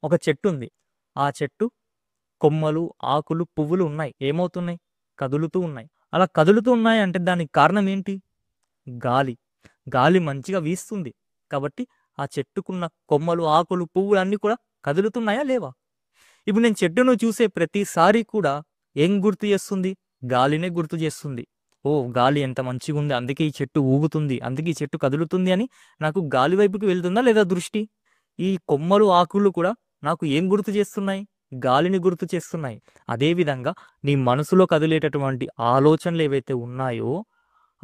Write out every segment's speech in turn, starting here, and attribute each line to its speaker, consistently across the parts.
Speaker 1: ఒక చెట్టు ఉంది. ఆ చెట్టు కొమ్మలు, ఆకులు, పువ్వులు ఉన్నాయి. ఏమవుతున్నాయి? కదులుతూ ఉన్నాయి. అలా కదులుతూ ఉన్నాయి అంటే దానికి కారణం ఏంటి? గాలి. గాలి మంచిగా వీస్తుంది. కాబట్టి ఆ చెట్టుకున్న కొమ్మలు, ఆకులు, పువ్వులు అన్నీ కూడా కదులుతున్నాయా? లేవా? ఇప్పుడు నేను చెట్టును చూసే ప్రతిసారి కూడా ఏం గుర్తు చేస్తుంది? గాలినే గుర్తు చేస్తుంది. ఓహ్! గాలి ఎంత మంచిగుంది. అందుకే ఈ చెట్టు ఊగుతుంది. అందుకే ఈ చెట్టు కదులుతుంది అని నాకు గాలి వైపుకి వెళ్తుందా లేదా దృష్టి? ఈ కొమ్మలు, ఆకులు కూడా నాకు ఏం గుర్తు చేస్తున్నాయి? గాలిని గుర్తు చేస్తున్నాయి. అదేవిధంగా నీ మనసులో కదిలేటటువంటి ఆలోచనలు ఏవైతే ఉన్నాయో,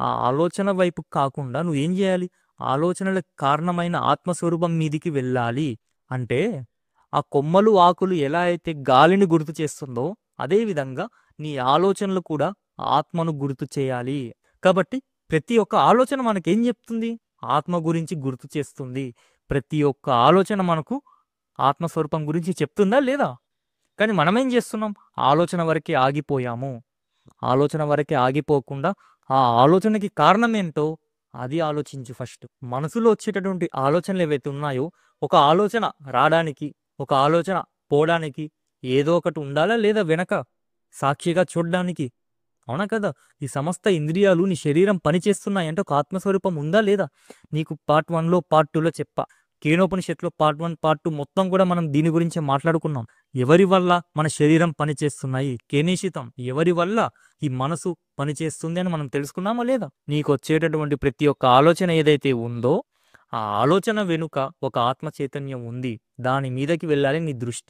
Speaker 1: ఆ ఆలోచన వైపు కాకుండా నువ్వేం జేయాలి? ఆలోచనలకు కారణమైన ఆత్మస్వరూపం మీదికి వెళ్ళాలి. అంటే ఆ కొమ్మలు, ఆకులు ఎలా అయితే గాలిని గుర్తు చేస్తుందో, అదే విధంగా నీ ఆలోచనలు కూడా ఆత్మను గుర్తు చేయాలి. కాబట్టి ప్రతి ఒక్క ఆలోచన మనకేం జెప్తుంది? ఆత్మ గురించి గుర్తు చేస్తుంది. ప్రతి ఒక్క ఆలోచన మనకు ఆత్మస్వరూపం గురించి చెప్తుందా? లేదా? కానీ మనమేం జేస్తున్నాం? ఆలోచన వరకే ఆగిపోయాము. ఆలోచన వరకే ఆగిపోకుండా, ఆ ఆలోచనకి కారణమేంటో అది ఆలోచించు ఫస్ట్. మనసులో వచ్చేటటువంటి ఆలోచనలు ఏవైతే ఉన్నాయో, ఒక ఆలోచన రాడానికి, ఒక ఆలోచన పోవడానికి ఏదో ఒకటి ఉండాలా? లేదా వెనక సాక్షిగా చూడ్డానికి? అవునా కదా? ఈ సమస్త ఇంద్రియాలు నీ శరీరం పనిచేస్తున్నాయంటే ఒక ఆత్మస్వరూపం ఉందా? లేదా? నీకు పార్ట్ 1లో, పార్ట్ 2లో చెప్పా. కేనోపనిషత్తులో పార్ట్ 1, పార్ట్ 2 మొత్తం కూడా మనం దీని గురించే మాట్లాడుకున్నాం. ఎవరి వల్ల మన శరీరం పనిచేస్తున్నాయి? కేనేషితం. ఎవరి వల్ల ఈ మనసు పనిచేస్తుంది అని మనం తెలుసుకున్నామా లేదా? నీకొచ్చేటటువంటి ప్రతి ఒక్క ఆలోచన ఏదైతే ఉందో, ఆ ఆలోచన వెనుక ఒక ఆత్మ చైతన్యం ఉంది. దాని మీదకి వెళ్ళాలి నీ దృష్టి.